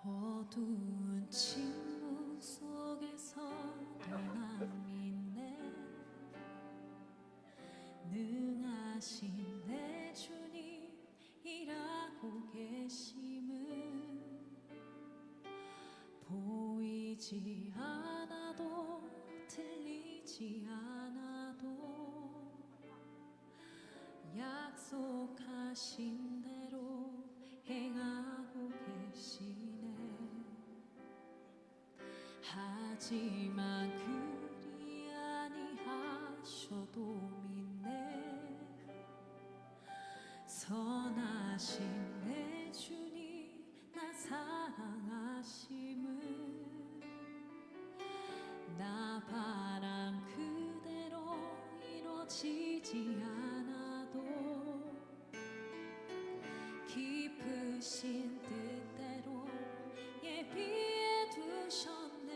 어두운 침묵 속에서 나 믿네. 능하신 내 주님 일하고 계심은 보이지 않아도 들리지 않아도 약속하신 대로 행하고 계시네. 하지만 그리 아니하셔도 믿네. 선하신 내 주님 나 사랑하심을 나 바람 그대로 이루어지지 않아도 깊으신 뜻대로 예비해 두셨네.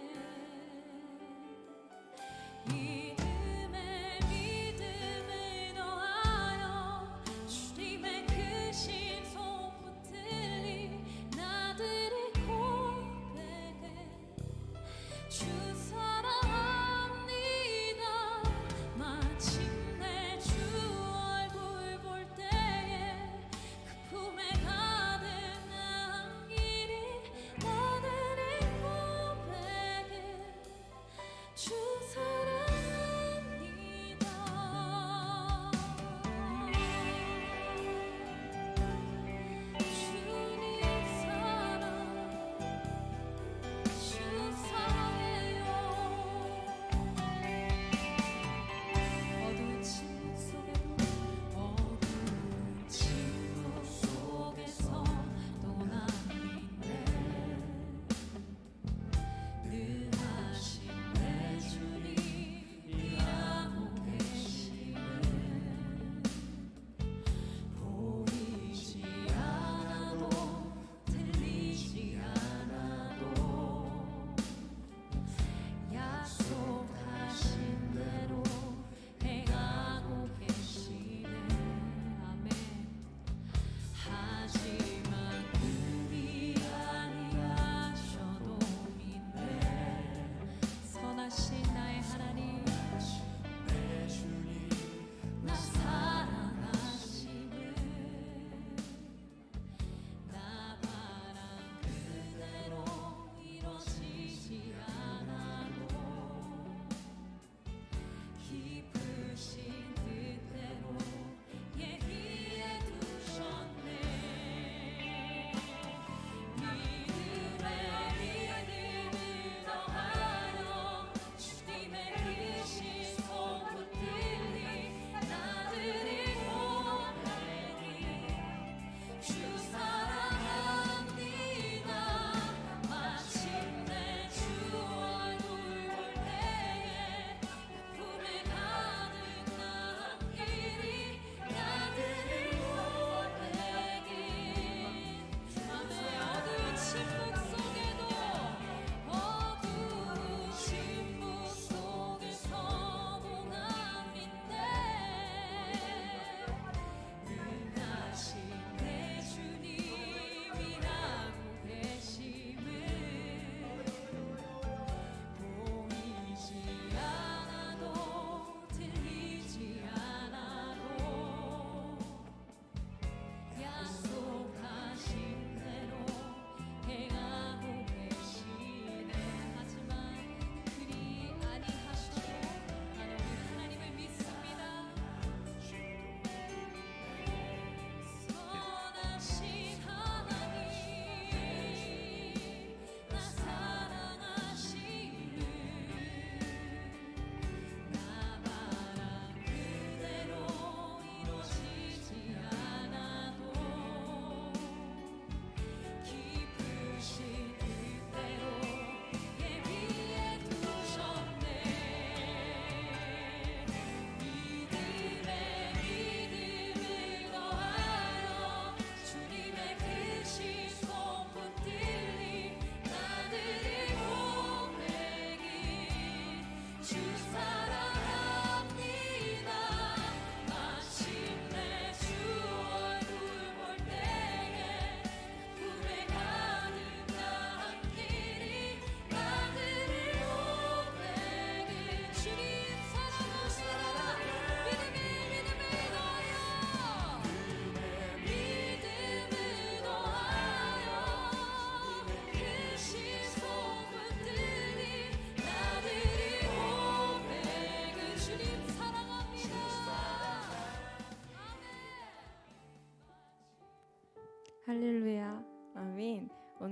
믿음에 믿음을 더하여 주님의 크신 손 붙들리 나들이 고백하네.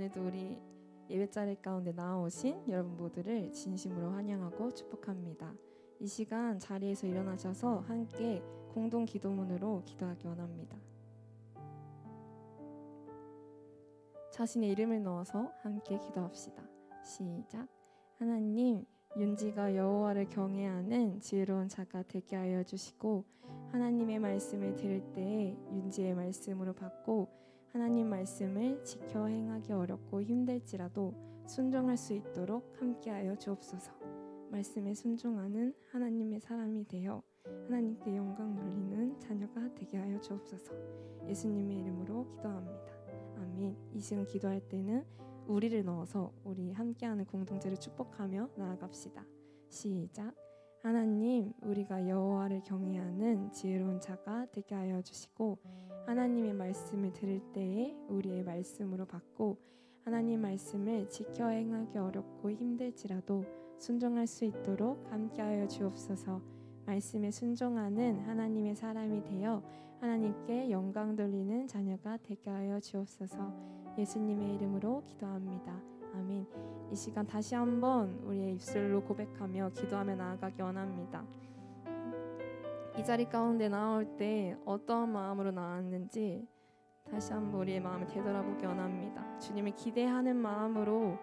오늘도 우리 예배자리 가운데 나오신 여러분 모두를 진심으로 환영하고 축복합니다. 이 시간 자리에서 일어나셔서 함께 공동 기도문으로 기도하기 원합니다. 자신의 이름을 넣어서 함께 기도합시다. 시작. 하나님, 윤지가 여호와를 경외하는 지혜로운 자가 되게 하여 주시고, 하나님의 말씀을 들을 때에 윤지의 말씀으로 받고 하나님 말씀을 지켜 행하기 어렵고 힘들지라도 순종할 수 있도록 함께하여 주옵소서. 말씀에 순종하는 하나님의 사람이 되어 하나님께 영광 돌리는 자녀가 되게 하여 주옵소서. 예수님의 이름으로 기도합니다. 아멘. 이 시간 기도할 때는 우리를 넣어서 우리 함께하는 공동체를 축복하며 나아갑시다. 시작. 하나님, 우리가 여호와를 경외하는 지혜로운 자가 되게 하여 주시고, 하나님의 말씀을 들을 때에 우리의 말씀으로 받고 하나님 말씀을 지켜 행하기 어렵고 힘들지라도 순종할 수 있도록 함께하여 주옵소서. 말씀에 순종하는 하나님의 사람이 되어 하나님께 영광 돌리는 자녀가 되게 하여 주옵소서. 예수님의 이름으로 기도합니다. 아멘. 이 시간 다시 한번 우리의 입술로 고백하며 기도하며 나아가기 원합니다. 이 자리 가운데 나올 때 어떠한 마음으로 나왔는지 다시 한번 우리의 마음을 되돌아보기 원합니다. 주님을 기대하는 마음으로,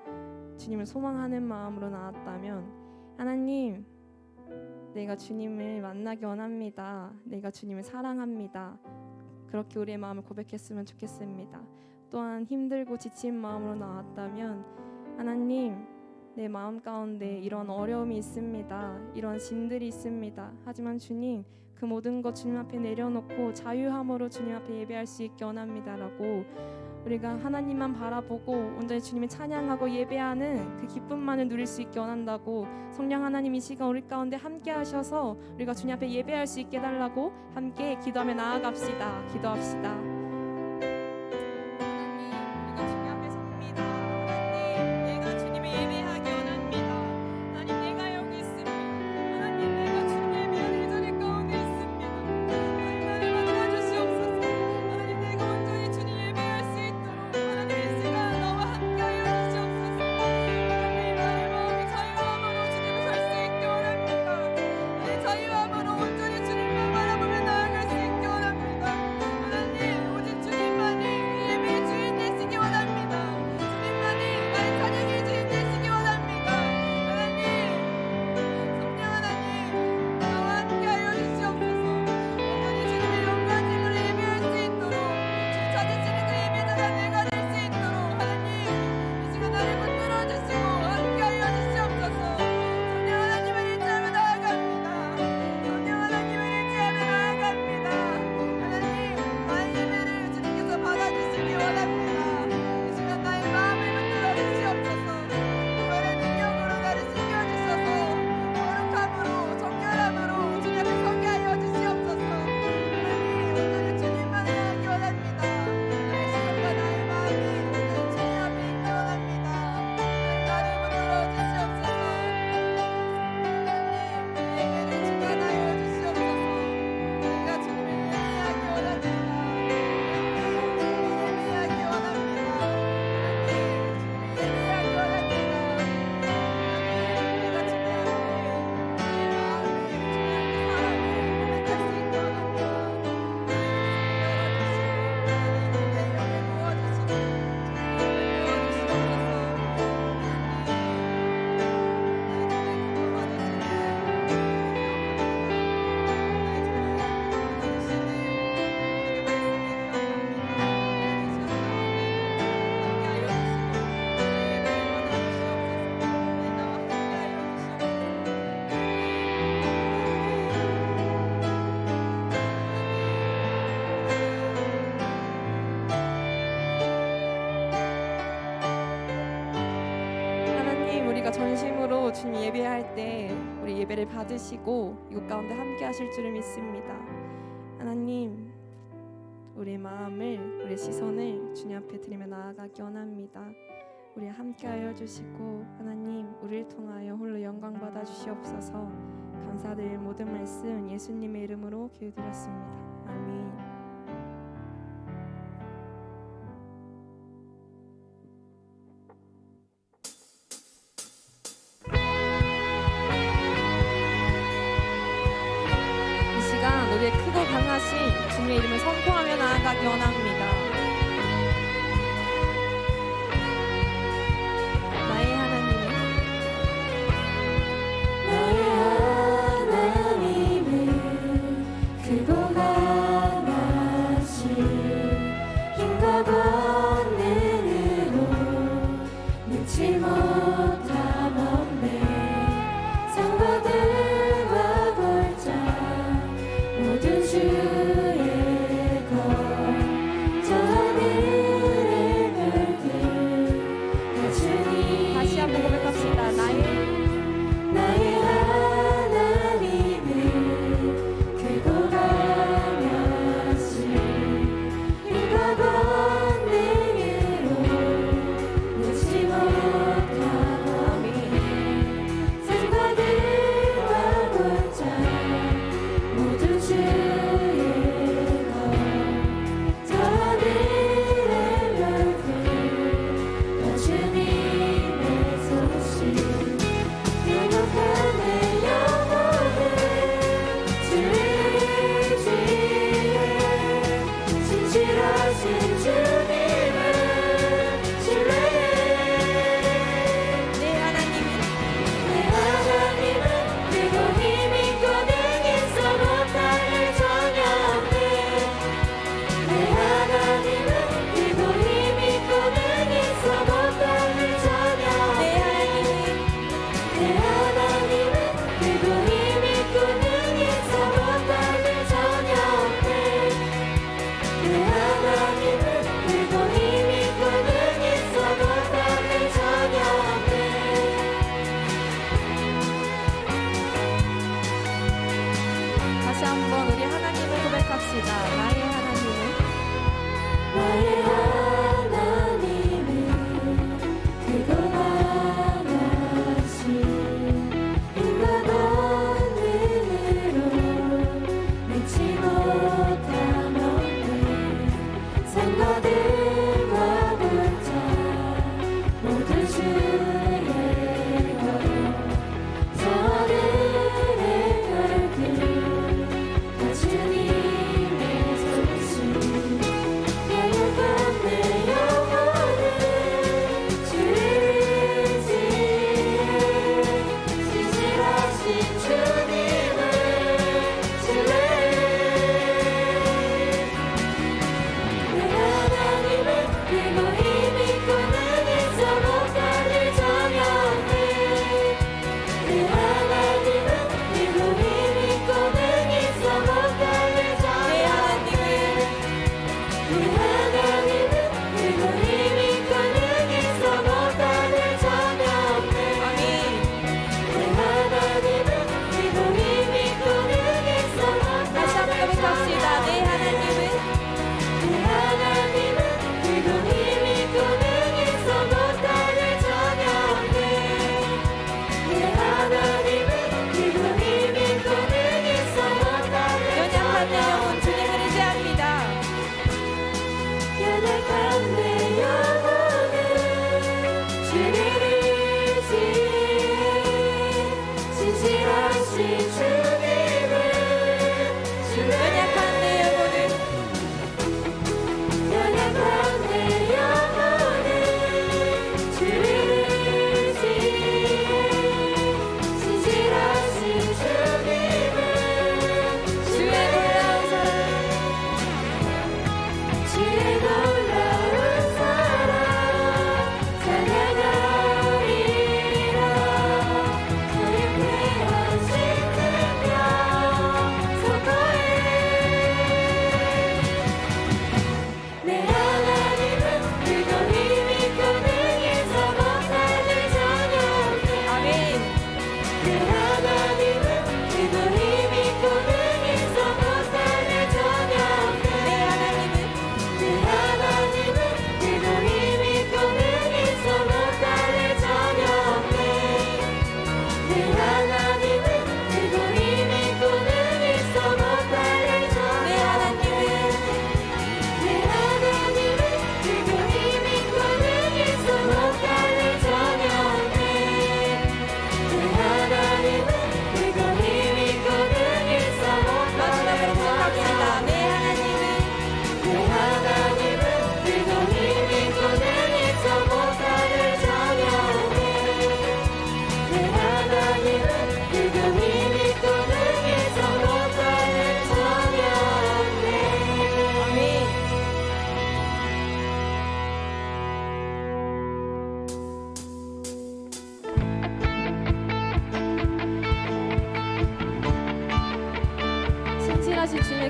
주님을 소망하는 마음으로 나왔다면, 하나님, 내가 주님을 만나기 원합니다. 내가 주님을 사랑합니다. 그렇게 우리의 마음을 고백했으면 좋겠습니다. 또한 힘들고 지친 마음으로 나왔다면, 하나님, 내 마음 가운데 이런 어려움이 있습니다. 이런 짐들이 있습니다. 하지만 주님, 그 모든 것 주님 앞에 내려놓고 자유함으로 주님 앞에 예배할 수 있게 원합니다라고 우리가 하나님만 바라보고 온전히 주님을 찬양하고 예배하는 그 기쁨만을 누릴 수 있게 원한다고, 성령 하나님 이 시간 우리 가운데 함께 하셔서 우리가 주님 앞에 예배할 수 있게 해달라고 함께 기도하며 나아갑시다. 기도합시다. 우리가 전심으로 주님 예배할 때 우리 예배를 받으시고 이곳 가운데 함께 하실 줄을 믿습니다. 하나님, 우리의 마음을, 우리의 시선을 주님 앞에 드리며 나아가기 원합니다. 우리 함께 하여 주시고 하나님, 우리를 통하여 홀로 영광 받아 주시옵소서. 감사드릴 모든 말씀 예수님의 이름으로 기도드렸습니다. 아멘. 「 주님의 이름을 선포하며 나아가기 원합니다. 나의 하나님은 크고 강하신 힘과 권능으로 능치 못함 없네. 성과들과 골짜 모든 주의 것 저 하늘의 별들 다 주님 다시 한번 고백합시다. 나의 하나님은 크고 강하신 힘과 권능으로 능치 못함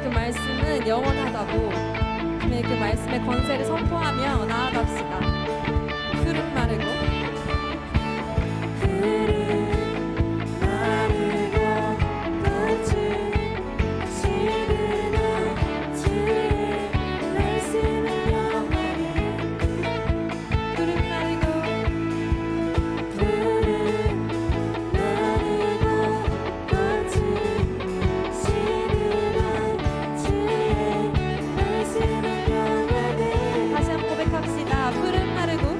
하나님의 그 말씀은 영원하다고, 네, 그 말씀의 권세를 선포하며 나아갑시다. 푸른 마르고 다시 한번 고백합시다. 푸른 마르고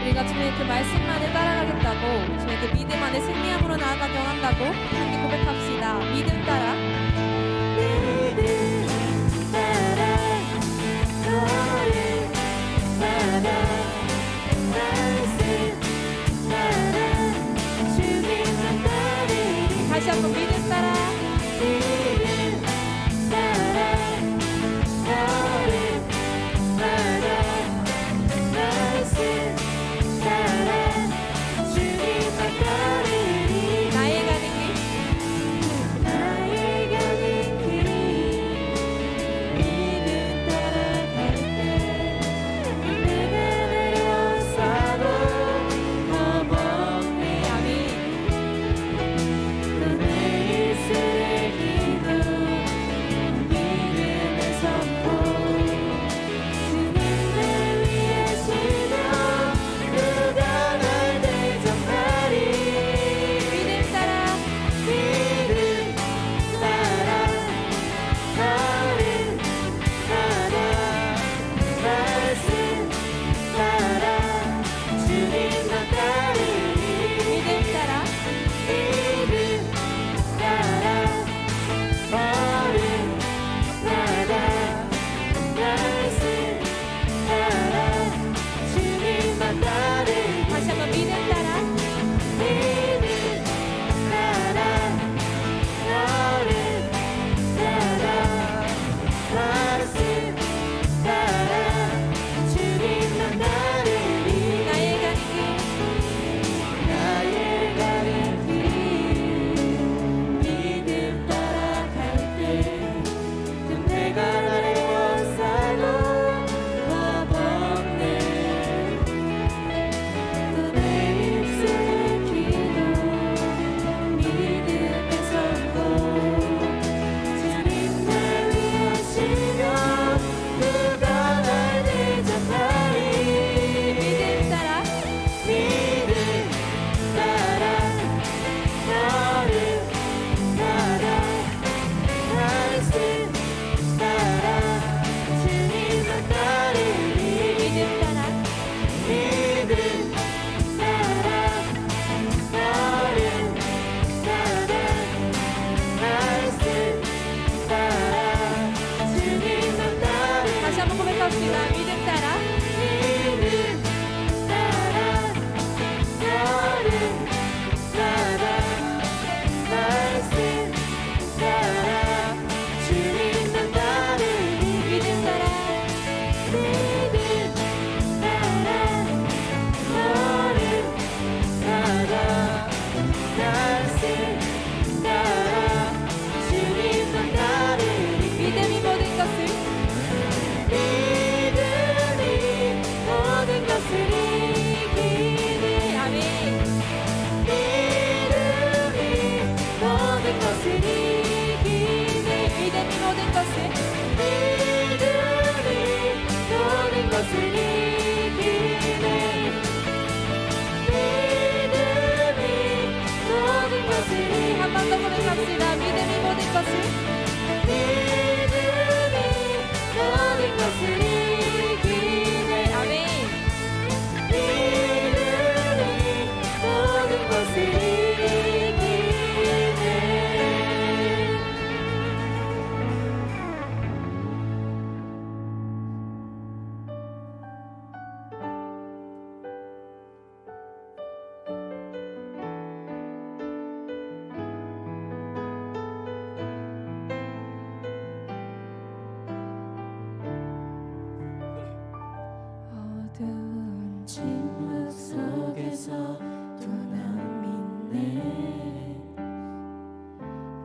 우리가 주님의 그 말씀만을 따라가겠다고, 주님의 그 믿음 안에 승리함으로 나아가 경한다고 함께 고백합시다. 믿음 따라. 믿음 따라 너를 따라 말씀 따라 주님만 따르리. 다시 한번 믿음 따라. 믿음 따라 너를 따라 말씀 따라 주님만 따르리. 나의 가는 길. 나의 가는 길 믿음 따라갈 때 내가 내려서도 겁없네. 아멘. 또 내 입술의 기도 믿음의 선포 주님 날 위하시며 누가 날 대적하리. 믿음 따라. 믿음 따라 너를 따라 말씀 따라 주님만 따르리. 믿음 따라. 믿음 따라 너를 따라 말씀 따라 주님만 따르리. 다시 한번 믿음 따라. 믿음 따라 너를 따라 말씀 따라 주님만 따르리. 나의 가는 길. 나의 가는 길 믿음 따라갈 때 내가 나를 원사도 겁없네. 또 내 입술의 기도 믿음의 선포 주님 날 위하시며 누가 날 대적하리. 믿음 따라. 믿음 따라 너를 따라 말씀 따라 주님만 따르리. 믿음 따라. 믿음 따라 너를 따라 말씀 따라 주님만 따르리. 다시 한번 고백합시다. 믿음 따라. 믿음 따라 너를 따라 말씀 따라 주님만 따르리. 믿음 따라. 믿음 따라 너를 따라 말씀 따라 주님만 따르리. 믿음이 모든 것을. 믿음이 모든 것을 이기네. 아멘. 믿음이 모든 것을 이기네. 믿음이 모든 것을. 믿음이 모든 것을 이기네. 믿음이 모든 것을 이기네. 한 번 더 고백합시다. 믿음이 모든 것을. 믿음이 모든 것을 이기네. 아멘. 믿음이 모든 것을 이기네. 어두운 침묵 속에서 또 난 믿네.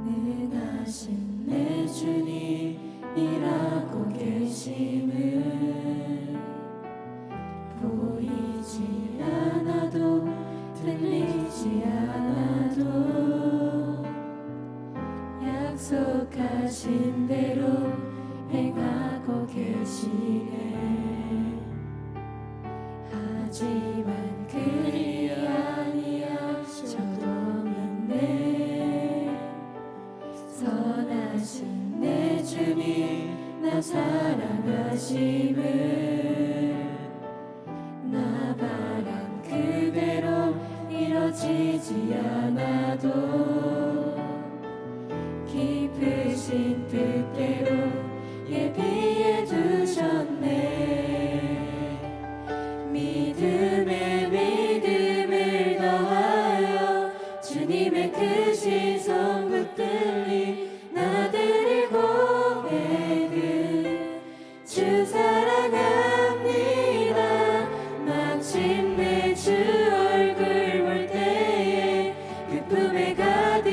능하신 내 주님 일하고 계심을 보이지 않아도 들리지 않아도 약속하신 대로 행하고 계시네. 하지만 그리 아니하셔도 믿네. 선하신 내 주님 나 사랑하심을 나 바람 지지 않아도 깊으신 뜻대로 예비해 두셨네. 믿음에 믿음을 더하여 주님의 크신 손 붙들리 나들의 고백은 주 사랑합니다. 마침내 주 얼굴 볼 때에 그 품에 가득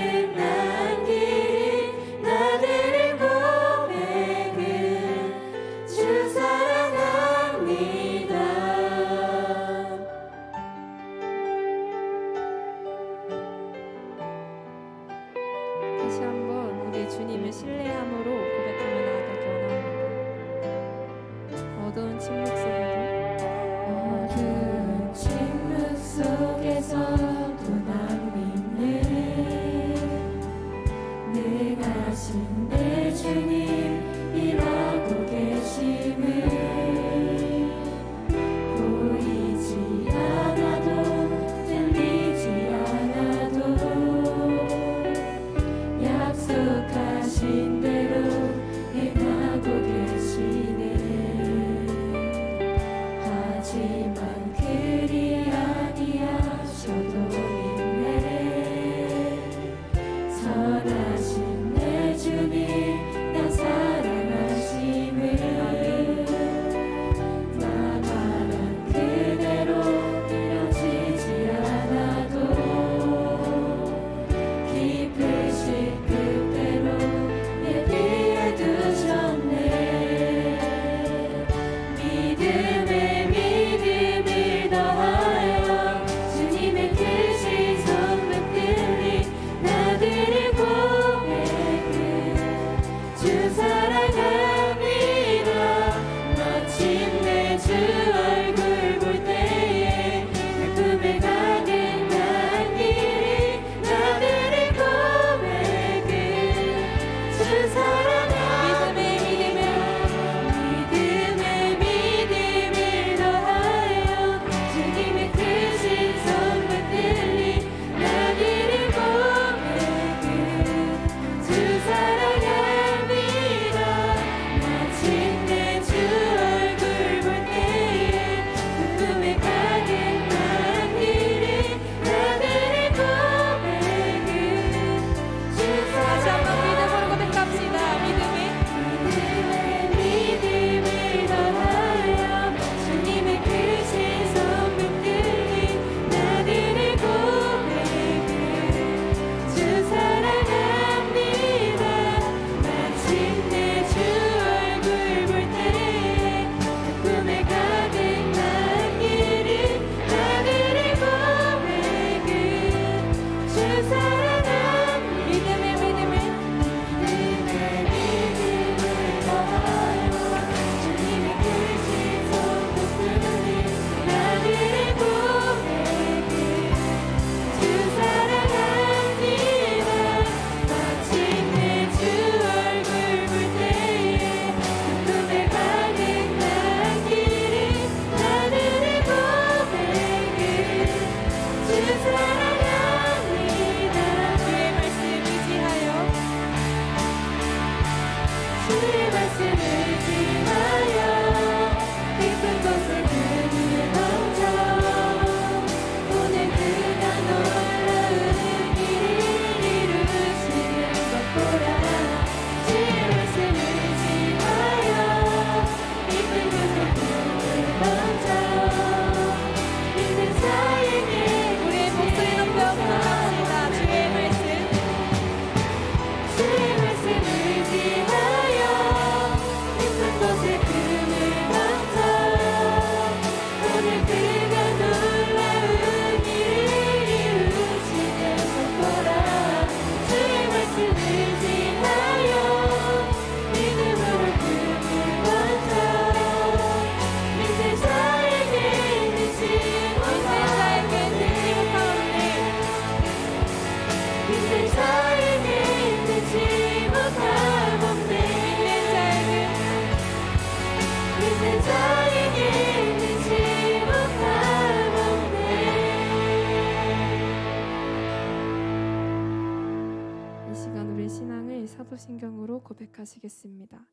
사도신경으로 고백하시겠습니다.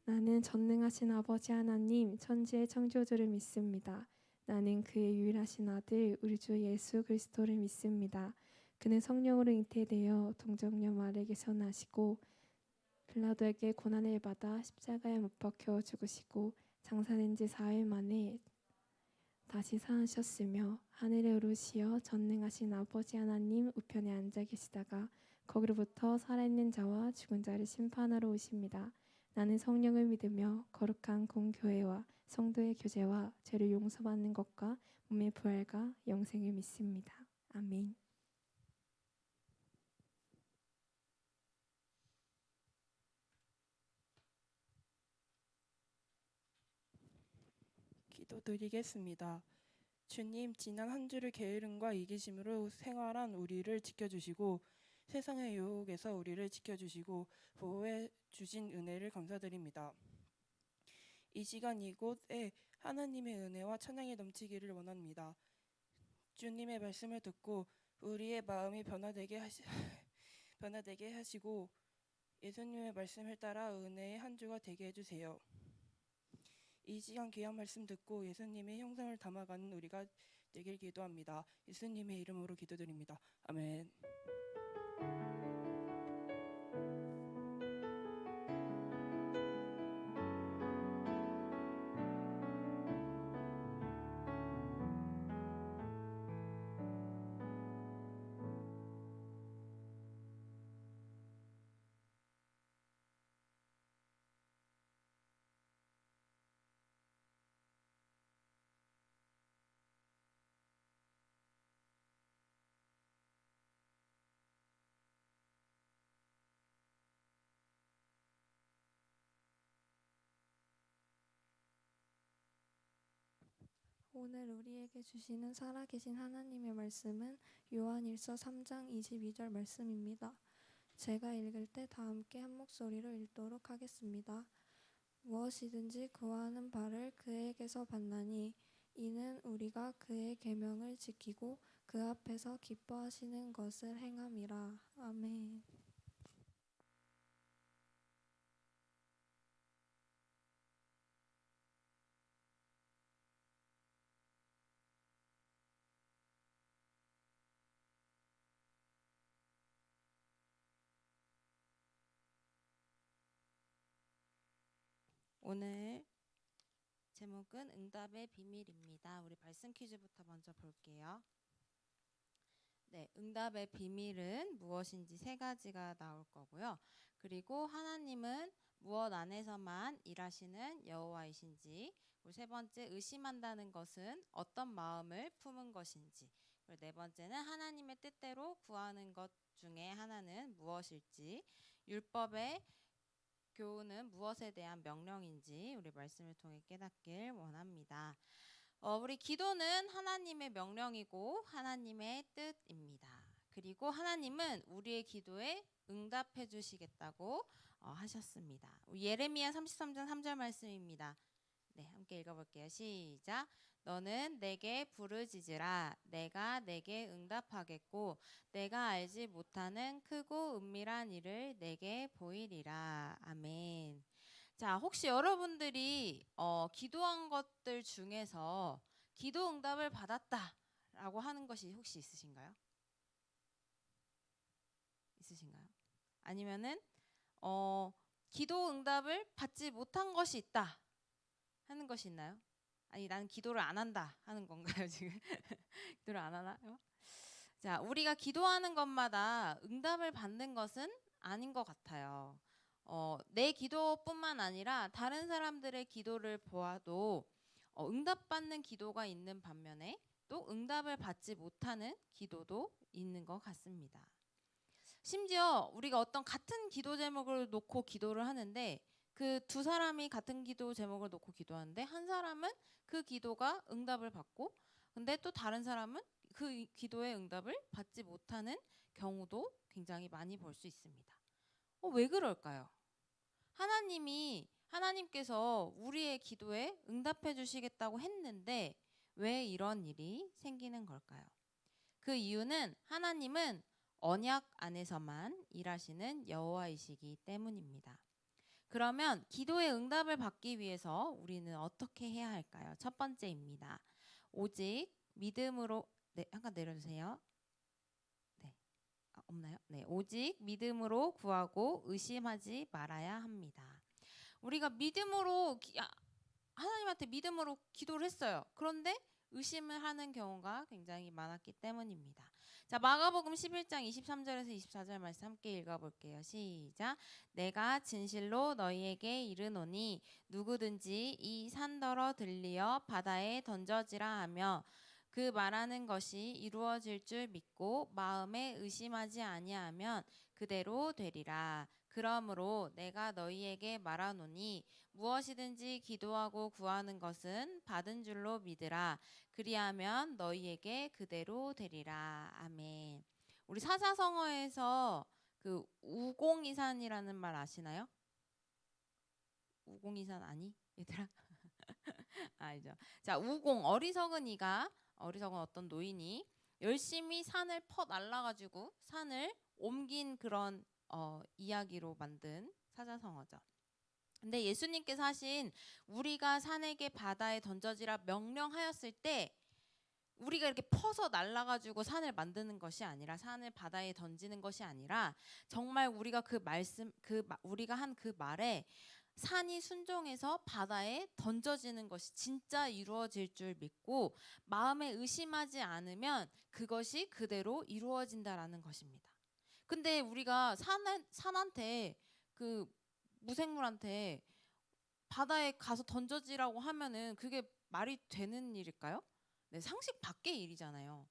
나는 전능하신 아버지 하나님 천지의 창조주를 믿습니다. 나는 그의 유일하신 아들 우리 주 예수 그리스도를 믿습니다. 그는 성령으로 잉태되어 동정녀 마리아에게서 나시고 빌라도에게 고난을 받아 십자가에 못 박혀 죽으시고 장사된 지 4일 만에 다시 사으셨으며 하늘에 오르시어 전능하신 아버지 하나님 우편에 앉아 계시다가 거기로부터 살아있는 자와 죽은 자를 심판하러 오십니다. 나는 성령을 믿으며 거룩한 공교회와 성도의 교제와 죄를 용서받는 것과 몸의 부활과 영생을 믿습니다. 아멘. 기도드리겠습니다. 주님, 지난 한 주를 게으름과 이기심으로 생활한 우리를 지켜주시고 세상의 유혹에서 우리를 지켜주시고 보호해 주신 은혜를 감사드립니다. 이 시간 이곳에 하나님의 은혜와 찬양이 넘치기를 원합니다. 주님의 말씀을 듣고 우리의 마음이 변화되게 하시고 예수님의 말씀을 따라 은혜의 한 주가 되게 해주세요. 이 시간 귀한 말씀 듣고 예수님의 형상을 담아가는 우리가 되길 기도합니다. 예수님의 이름으로 기도드립니다. 아멘. 오늘 우리에게 주시는 살아계신 하나님의 말씀은 요한일서 3장 22절 말씀입니다. 제가 읽을 때 다 함께 한 목소리로 읽도록 하겠습니다. 무엇이든지 구하는 바를 그에게서 받나니 이는 우리가 그의 계명을 지키고 그 앞에서 기뻐하시는 것을 행함이라. 아멘. 오늘 제목은 응답의 비밀입니다. 우리 말씀 퀴즈부터 먼저 볼게요. 네, 응답의 비밀은 무엇인지 세 가지가 나올 거고요. 그리고 하나님은 무엇 안에서만 일하시는 여호와이신지, 그리고 세 번째 의심한다는 것은 어떤 마음을 품은 것인지, 그리고 네 번째는 하나님의 뜻대로 구하는 것 중에 하나는 무엇일지, 율법의 교훈은 무엇에 대한 명령인지 우리 말씀을 통해 깨닫길 원합니다. 우리 기도는 하나님의 명령이고 하나님의 뜻입니다. 그리고 하나님은 우리의 기도에 응답해 주시겠다고 하셨습니다. 예레미야 33장 3절 말씀입니다. 네, 함께 읽어볼게요. 시작. 너는 내게 부르짖으라. 내가 내게 응답하겠고 내가 알지 못하는 크고 은밀한 일을 내게 보이리라. 아멘. 자, 혹시 여러분들이 기도한 것들 중에서 기도 응답을 받았다라고 하는 것이 혹시 있으신가요? 있으신가요? 아니면은 기도 응답을 받지 못한 것이 있다 하는 것이 있나요? 아니, 나는 기도를 안 한다 하는 건가요, 지금? 기도를 안 하나요? 자, 우리가 기도하는 것마다 응답을 받는 것은 아닌 것 같아요. 내 기도뿐만 아니라 다른 사람들의 기도를 보아도 응답받는 기도가 있는 반면에 또 응답을 받지 못하는 기도도 있는 것 같습니다. 심지어 우리가 어떤 같은 기도 제목을 놓고 기도를 하는데 그 두 사람이 같은 기도 제목을 놓고 기도하는데 한 사람은 그 기도가 응답을 받고 근데 또 다른 사람은 그 기도의 응답을 받지 못하는 경우도 굉장히 많이 볼 수 있습니다. 왜 그럴까요? 하나님께서 우리의 기도에 응답해 주시겠다고 했는데 왜 이런 일이 생기는 걸까요? 그 이유는 하나님은 언약 안에서만 일하시는 여호와이시기 때문입니다. 그러면 기도의 응답을 받기 위해서 우리는 어떻게 해야 할까요? 첫 번째입니다. 오직 믿음으로 네, 잠깐 내려주세요. 네. 없나요? 네. 오직 믿음으로 구하고 의심하지 말아야 합니다. 우리가 믿음으로 하나님한테 믿음으로 기도를 했어요. 그런데 의심을 하는 경우가 굉장히 많았기 때문입니다. 자, 마가복음 11장 23절에서 24절 말씀 함께 읽어볼게요. 시작. 내가 진실로 너희에게 이르노니 누구든지 이 산더러 들리어 바다에 던져지라 하며 그 말하는 것이 이루어질 줄 믿고 마음에 의심하지 아니하면 그대로 되리라. 그러므로 내가 너희에게 말하노니 무엇이든지 기도하고 구하는 것은 받은 줄로 믿으라. 그리하면 너희에게 그대로 되리라. 아멘. 우리 사자성어에서 그 우공이산이라는 말 아시나요? 우공이산 아니? 얘들아? 알죠. 자, 우공 어리석은 어떤 노인이 열심히 산을 퍼 날라가지고 산을 옮긴 그런 이야기로 만든 사자성어죠. 근데 예수님께서 하신 우리가 산에게 바다에 던져지라 명령하였을 때 우리가 이렇게 퍼서 날아가지고 산을 만드는 것이 아니라 산을 바다에 던지는 것이 아니라 정말 우리가 그 말씀 우리가 한 그 말에 산이 순종해서 바다에 던져지는 것이 진짜 이루어질 줄 믿고 마음에 의심하지 않으면 그것이 그대로 이루어진다라는 것입니다. 근데 우리가 산한테 그 무생물한테 바다에 가서 던져지라고 하면은 그게 말이 되는 일일까요? 네, 상식 밖의 일이잖아요.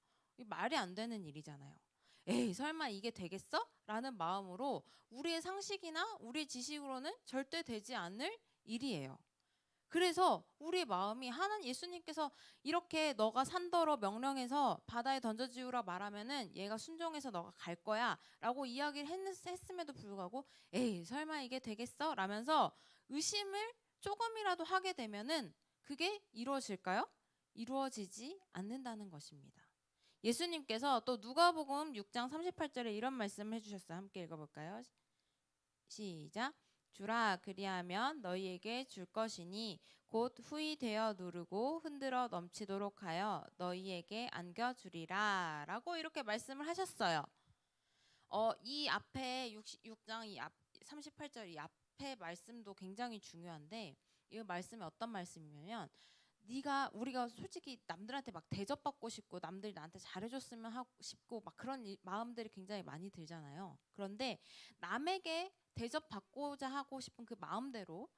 말이 안 되는 일이잖아요. 에이, 설마 이게 되겠어? 라는 마음으로 우리의 상식이나 우리의 지식으로는 절대 되지 않을 일이에요. 그래서 우리의 마음이 예수님께서 이렇게 너가 산더러 명령해서 바다에 던져지우라 말하면은 얘가 순종해서 너가 갈 거야 라고 이야기를 했음에도 불구하고 에이, 설마 이게 되겠어? 라면서 의심을 조금이라도 하게 되면은 그게 이루어질까요? 이루어지지 않는다는 것입니다. 예수님께서 또 누가복음 6장 38절에 이런 말씀을 해주셨어요. 함께 읽어볼까요? 시작. 주라 그리하면 너희에게 줄 것이니 곧 후히 되어 누르고 흔들어 넘치도록 하여 너희에게 안겨주리라 라고 이렇게 말씀을 하셨어요. 이 앞에 6장 38절 이 앞에 말씀도 굉장히 중요한데 이 말씀이 어떤 말씀이냐면 우리가 솔직히 남들한테 막 대접받고 싶고 남들이 나한테 잘해줬으면 하고 싶고 막 그런 마음들이 굉장히 많이 들잖아요. 그런데 남에게 대접받고자 하고 싶은 그 마음대로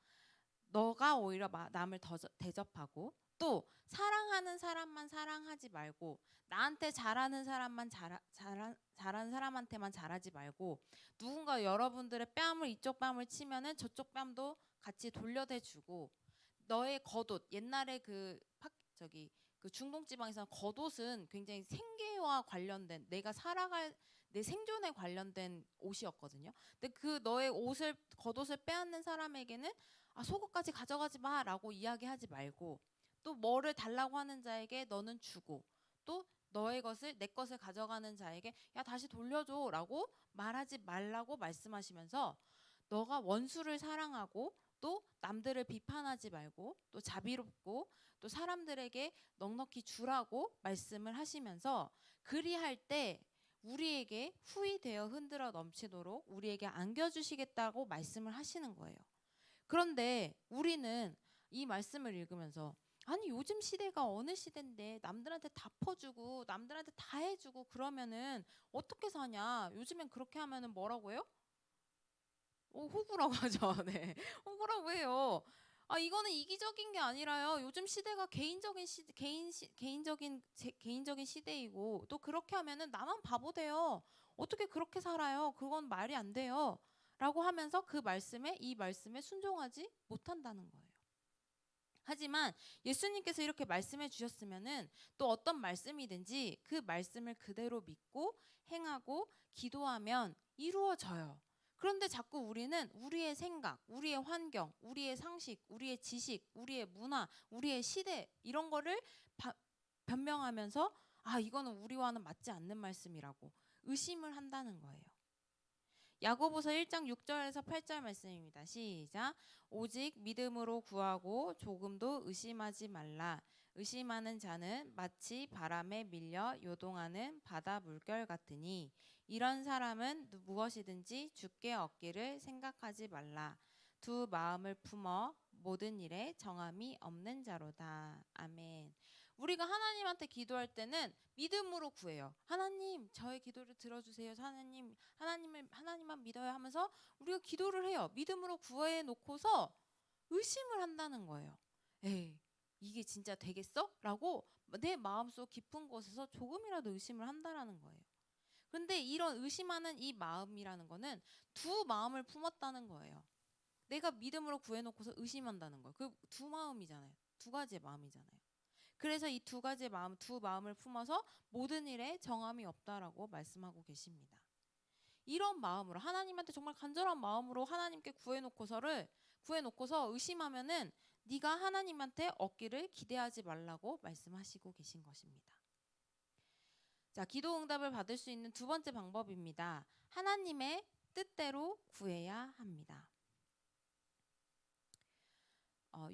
너가 오히려 남을 대접하고 또 사랑하는 사람만 사랑하지 말고 나한테 잘하는 사람만 잘하는 사람한테만 잘하지 말고 누군가 여러분들의 뺨을 이쪽 뺨을 치면은 저쪽 뺨도 같이 돌려대주고 너의 겉옷 옛날에 그 중동 지방에서는 겉옷은 굉장히 생계와 관련된 내가 살아갈 내 생존에 관련된 옷이었거든요. 근데 그 너의 겉옷을 빼앗는 사람에게는 속옷까지 가져가지 마라고 이야기하지 말고 또 뭐를 달라고 하는 자에게 너는 주고 또 내 것을 가져가는 자에게 야 다시 돌려줘라고 말하지 말라고 말씀하시면서 너가 원수를 사랑하고 또 남들을 비판하지 말고 또 자비롭고 또 사람들에게 넉넉히 주라고 말씀을 하시면서 그리할 때 우리에게 후히 되어 흔들어 넘치도록 우리에게 안겨주시겠다고 말씀을 하시는 거예요. 그런데 우리는 이 말씀을 읽으면서 아니 요즘 시대가 어느 시대인데 남들한테 다 퍼주고 남들한테 다 해주고 그러면은 어떻게 사냐? 요즘엔 그렇게 하면은 뭐라고 해요? 호구라고 하죠. 네, 호구라고 해요. 이거는 이기적인 게 아니라요. 요즘 시대가 개인적인 시대이고 또 그렇게 하면은 나만 바보 돼요. 어떻게 그렇게 살아요? 그건 말이 안 돼요. 라고 하면서 이 말씀에 순종하지 못한다는 거예요. 하지만 예수님께서 이렇게 말씀해 주셨으면은 또 어떤 말씀이든지 그 말씀을 그대로 믿고 행하고 기도하면 이루어져요. 그런데 자꾸 우리는 우리의 생각, 우리의 환경, 우리의 상식, 우리의 지식, 우리의 문화, 우리의 시대 이런 거를 변명하면서 이거는 우리와는 맞지 않는 말씀이라고 의심을 한다는 거예요. 야고보서 1장 6절에서 8절 말씀입니다. 시작. 오직 믿음으로 구하고 조금도 의심하지 말라. 의심하는 자는 마치 바람에 밀려 요동하는 바다 물결 같으니 이런 사람은 무엇이든지 주께 얻기를 생각하지 말라. 두 마음을 품어 모든 일에 정함이 없는 자로다. 아멘. 우리가 하나님한테 기도할 때는 믿음으로 구해요. 하나님, 저의 기도를 들어주세요. 하나님만 믿어야 하면서 우리가 기도를 해요. 믿음으로 구해 놓고서 의심을 한다는 거예요. 에이, 이게 진짜 되겠어? 라고 내 마음속 깊은 곳에서 조금이라도 의심을 한다라는 거예요. 그런데 이런 의심하는 이 마음이라는 거는 두 마음을 품었다는 거예요. 내가 믿음으로 구해놓고서 의심한다는 거예요. 그 두 마음이잖아요. 두 가지의 마음이잖아요. 그래서 이 두 가지의 마음, 두 마음을 품어서 모든 일에 정함이 없다라고 말씀하고 계십니다. 이런 마음으로 하나님한테 정말 간절한 마음으로 하나님께 구해놓고서 의심하면은 네가 하나님한테 얻기를 기대하지 말라고 말씀하시고 계신 것입니다. 자, 기도 응답을 받을 수 있는 두 번째 방법입니다. 하나님의 뜻대로 구해야 합니다.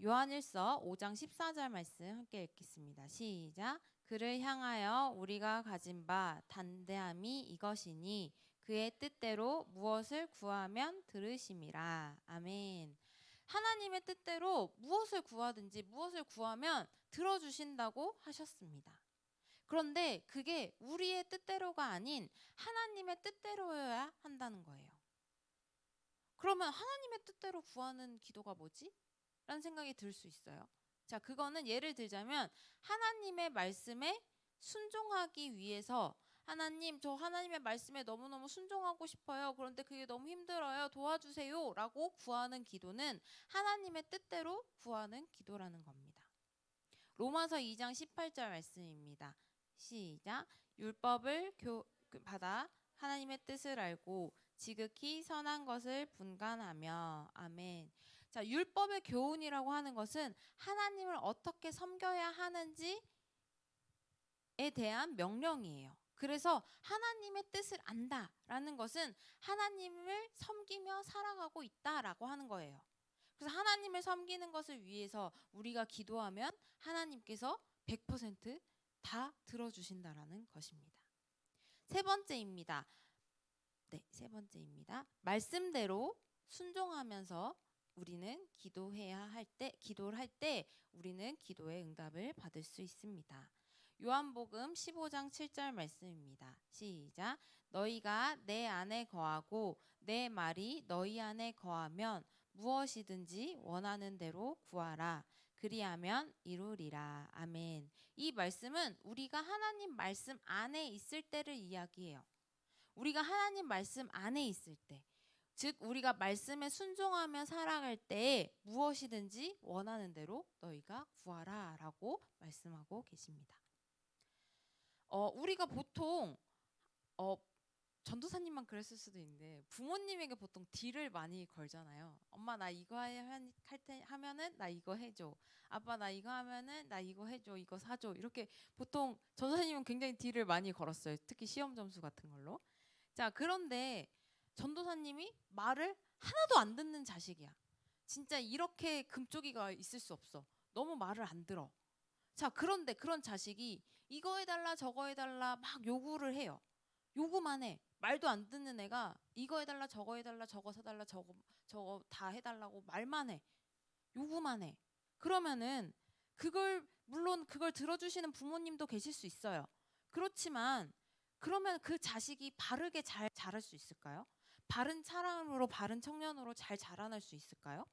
요한일서 5장 14절 말씀 함께 읽겠습니다. 시작. 그를 향하여 우리가 가진 바 담대함이 이것이니 그의 뜻대로 무엇을 구하면 들으심이라. 아멘. 하나님의 뜻대로 무엇을 구하든지 무엇을 구하면 들어주신다고 하셨습니다. 그런데 그게 우리의 뜻대로가 아닌 하나님의 뜻대로여야 한다는 거예요. 그러면 하나님의 뜻대로 구하는 기도가 뭐지? 라는 생각이 들 수 있어요. 자, 그거는 예를 들자면 하나님의 말씀에 순종하기 위해서 하나님, 저 하나님의 말씀에 너무너무 순종하고 싶어요. 그런데 그게 너무 힘들어요. 도와주세요. 라고 구하는 기도는 하나님의 뜻대로 구하는 기도라는 겁니다. 로마서 2장 18절 말씀입니다. 시작. 율법을 받아 하나님의 뜻을 알고 지극히 선한 것을 분간하며. 아멘. 자, 율법의 교훈이라고 하는 것은 하나님을 어떻게 섬겨야 하는지에 대한 명령이에요. 그래서 하나님의 뜻을 안다라는 것은 하나님을 섬기며 살아가고 있다라고 하는 거예요. 그래서 하나님을 섬기는 것을 위해서 우리가 기도하면 하나님께서 100% 들어주신다라는 것입니다. 세 번째입니다. 말씀대로 순종하면서 우리는 기도를 할 때 우리는 기도의 응답을 받을 수 있습니다. 요한복음 15장 7절 말씀입니다. 시작. 너희가 내 안에 거하고 내 말이 너희 안에 거하면 무엇이든지 원하는 대로 구하라. 그리하면 이루리라. 아멘. 이 말씀은 우리가 하나님 말씀 안에 있을 때를 이야기해요. 우리가 하나님 말씀 안에 있을 때, 즉 우리가 말씀에 순종하며 살아갈 때에 무엇이든지 원하는 대로 너희가 구하라 라고 말씀하고 계십니다. 우리가 보통 전도사님만 그랬을 수도 있는데 부모님에게 보통 딜을 많이 걸잖아요. 엄마 나 이거 하면은 나 이거 해줘. 아빠 나 이거 하면은 나 이거 해줘. 이거 사줘. 이렇게 보통 전도사님은 굉장히 딜을 많이 걸었어요. 특히 시험 점수 같은 걸로. 자, 그런데 전도사님이 말을 하나도 안 듣는 자식이야. 진짜 이렇게 금쪽이가 있을 수 없어. 너무 말을 안 들어. 자, 그런데 그런 자식이 이거 해달라 저거 해달라 막 요구를 해요. 요구만 해. 말도 안 듣는 애가 이거 해달라 저거 해달라 저거 사달라 저거 다 해달라고 말만 해. 요구만 해. 그러면은 물론 그걸 들어주시는 부모님도 계실 수 있어요. 그렇지만 그러면 그 자식이 바르게 잘 자랄 수 있을까요? 바른 사람으로 바른 청년으로 잘 자라날 수 있을까요?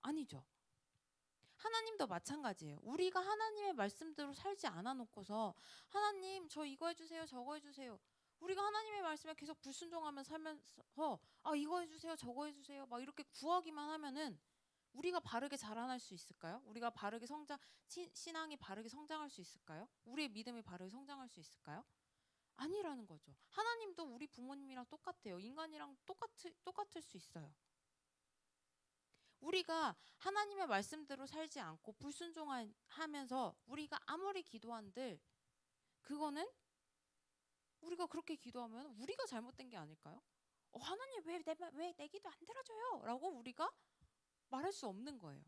아니죠. 하나님도 마찬가지예요. 우리가 하나님의 말씀대로 살지 않아 놓고서 하나님 저 이거 해주세요 저거 해주세요. 우리가 하나님의 말씀에 계속 불순종하며 살면서 이거 해주세요 저거 해주세요 막 이렇게 구하기만 하면은 우리가 바르게 자라날 수 있을까요? 우리가 바르게 신앙이 바르게 성장할 수 있을까요? 우리의 믿음이 바르게 성장할 수 있을까요? 아니라는 거죠. 하나님도 우리 부모님이랑 똑같아요. 인간이랑 똑같을 수 있어요. 우리가 하나님의 말씀대로 살지 않고 불순종하면서 우리가 아무리 기도한들 그거는 우리가 그렇게 기도하면 우리가 잘못된 게 아닐까요? 하나님 왜 내 기도 안 들어줘요? 라고 우리가 말할 수 없는 거예요.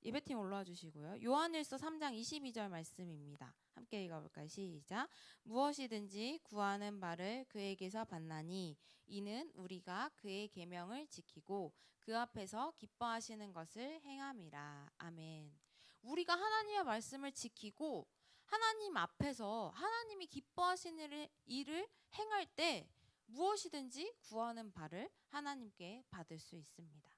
예배팀 올라와 주시고요. 요한일서 3장 22절 말씀입니다. 함께 읽어볼까요? 시작. 무엇이든지 구하는 바를 그에게서 받나니 이는 우리가 그의 계명을 지키고 그 앞에서 기뻐하시는 것을 행함이라. 아멘. 우리가 하나님의 말씀을 지키고 하나님 앞에서 하나님이 기뻐하시는 일을 행할 때 무엇이든지 구하는 바를 하나님께 받을 수 있습니다.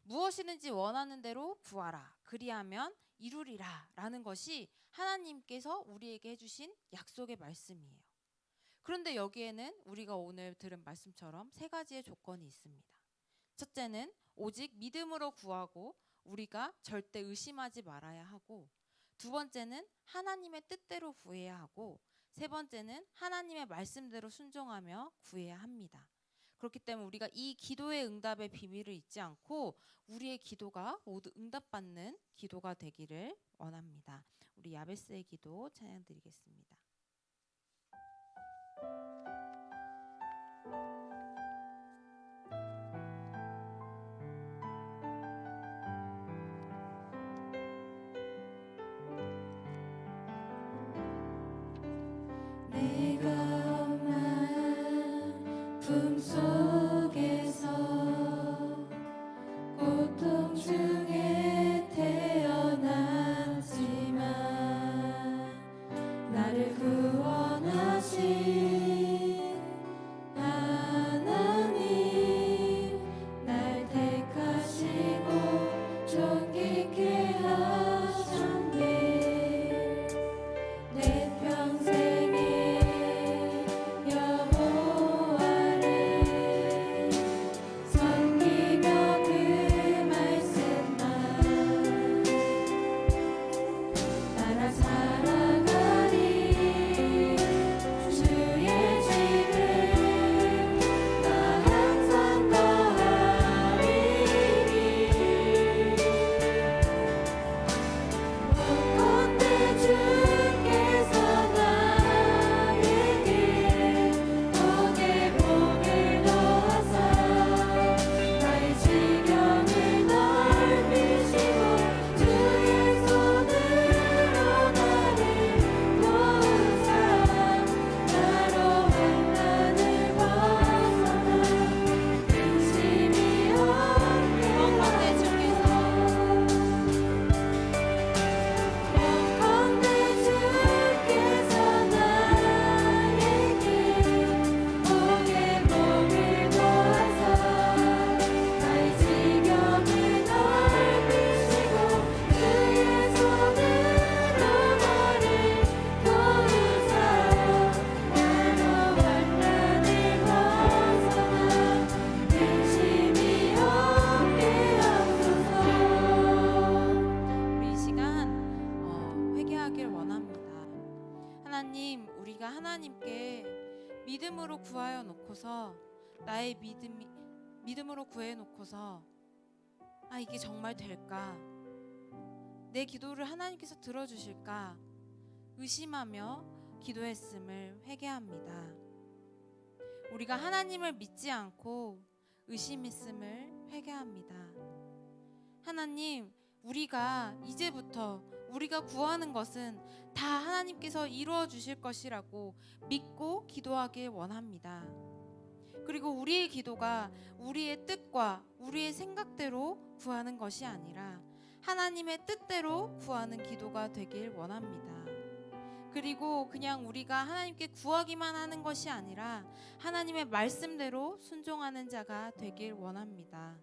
무엇이든지 원하는 대로 구하라. 그리하면 이루리라. 라는 것이 하나님께서 우리에게 해주신 약속의 말씀이에요. 그런데 여기에는 우리가 오늘 들은 말씀처럼 세 가지의 조건이 있습니다. 첫째는 오직 믿음으로 구하고 우리가 절대 의심하지 말아야 하고, 두 번째는 하나님의 뜻대로 구해야 하고, 세 번째는 하나님의 말씀대로 순종하며 구해야 합니다. 그렇기 때문에 우리가 이 기도의 응답의 비밀을 잊지 않고 우리의 기도가 모두 응답받는 기도가 되기를 원합니다. 우리 야베스의 기도 찬양 드리겠습니다. 내가 엄마 품속에서 고통 중에 태어났지만 나를 구원하신 하나님, 날 택하시고 존귀케 하셨네. 내 평생에 여호와를 섬기며 그 말씀만 따라 살아가리. 주의 집을 나 항상 거하리니. 원컨대 주께서 나에게 복의 복을 더하사 나의 지경을 넓히시고 주의 손으로 나를 도우사 나로 환난을 벗어나 근심이 없게 원컨대 주께서 원컨대 주께서 나에게 복의 복을 더하사 나의 지경을 넓히시고 주의 손으로 나를 도우사 나로 환난을 벗어나 근심이 없게 하소서. 우리 이 시간 회개하길 원합니다. 하나님, 우리가 하나님께 믿음으로 구하여 놓고서 나의 믿음으로 구해 놓고서 이게 정말 될까? 내 기도를 하나님께서 들어주실까? 의심하며 기도했음을 회개합니다. 우리가 하나님을 믿지 않고 의심했음을 회개합니다. 하나님, 우리가 이제부터 우리가 구하는 것은 다 하나님께서 이루어 주실 것이라고 믿고 기도하길 원합니다. 그리고 우리의 기도가 우리의 뜻과 우리의 생각대로 구하는 것이 아니라 하나님의 뜻대로 구하는 기도가 되길 원합니다. 그리고 그냥 우리가 하나님께 구하기만 하는 것이 아니라 하나님의 말씀대로 순종하는 자가 되길 원합니다.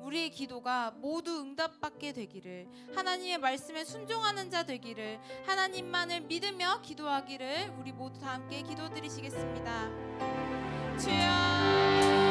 우리의 기도가 모두 응답받게 되기를, 하나님의 말씀에 순종하는 자 되기를, 하나님만을 믿으며 기도하기를 우리 모두 다 함께 기도드리시겠습니다. 주여.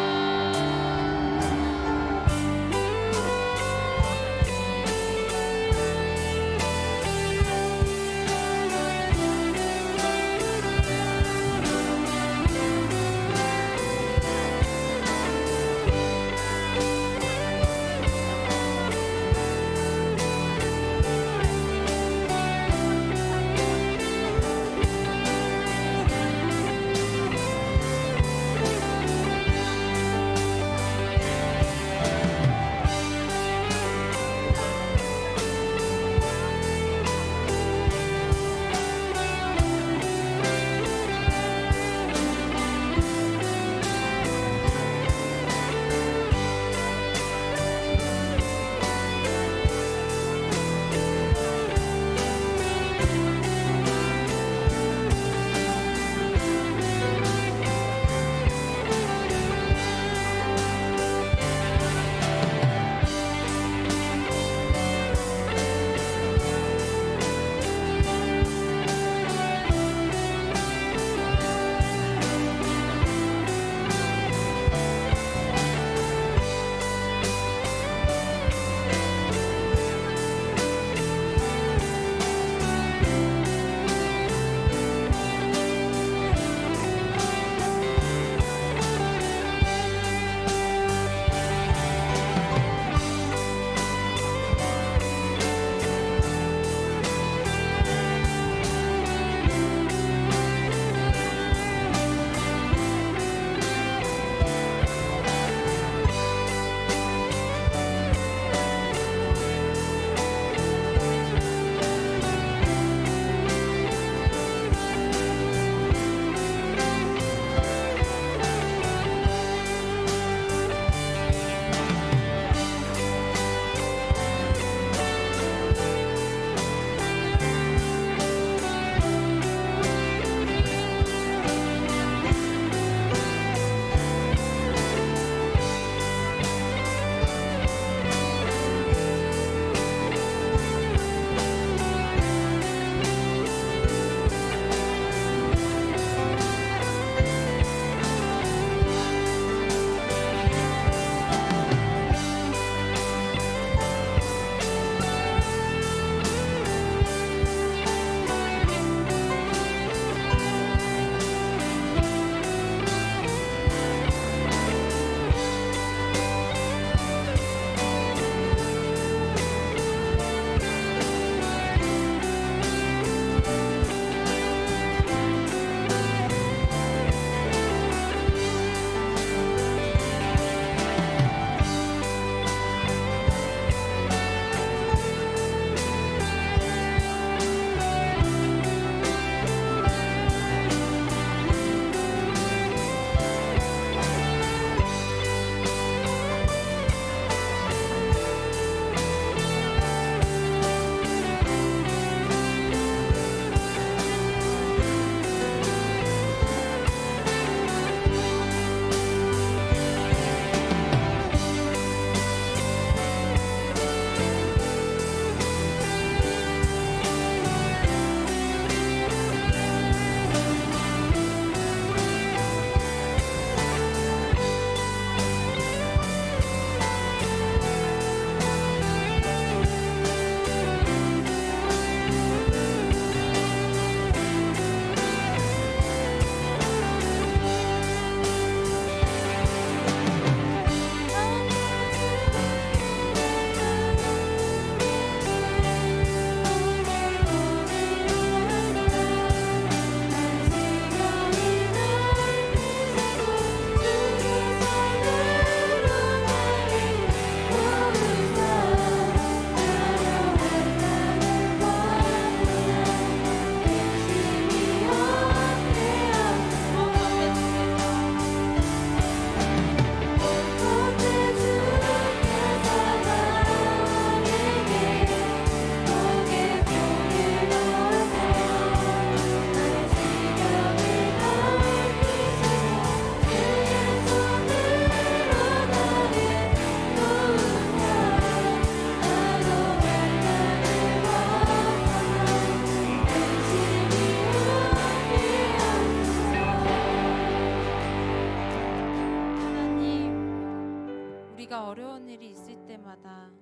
우리가 어려운 일이 있을 때마다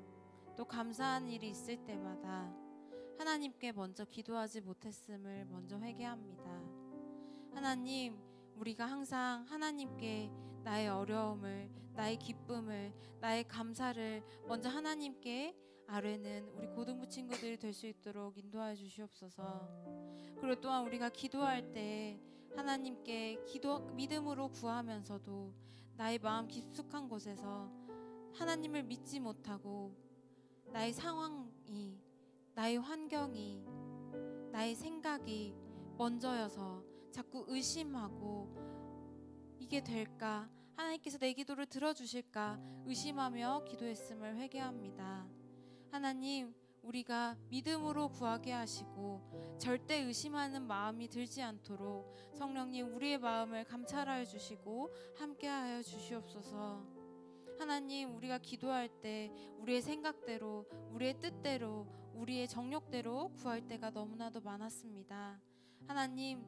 또 감사한 일이 있을 때마다 하나님께 먼저 기도하지 못했음을 먼저 회개합니다. 하나님, 우리가 항상 하나님께 나의 어려움을, 나의 기쁨을, 나의 감사를 먼저 하나님께 아뢰는 우리 고등부 친구들이 될 수 있도록 인도하여 주시옵소서. 그리고 또한 우리가 기도할 때 하나님께 믿음으로 구하면서도 나의 마음 깊숙한 곳에서 하나님을 믿지 못하고 나의 상황이, 나의 환경이, 나의 생각이 먼저여서 자꾸 의심하고 이게 될까? 하나님께서 내 기도를 들어주실까? 의심하며 기도했음을 회개합니다. 하나님, 우리가 믿음으로 구하게 하시고 절대 의심하는 마음이 들지 않도록 성령님 우리의 마음을 감찰하여 주시고 함께하여 주시옵소서. 하나님, 우리가 기도할 때 우리의 생각대로, 우리의 뜻대로, 우리의 정욕대로 구할 때가 너무나도 많았습니다. 하나님,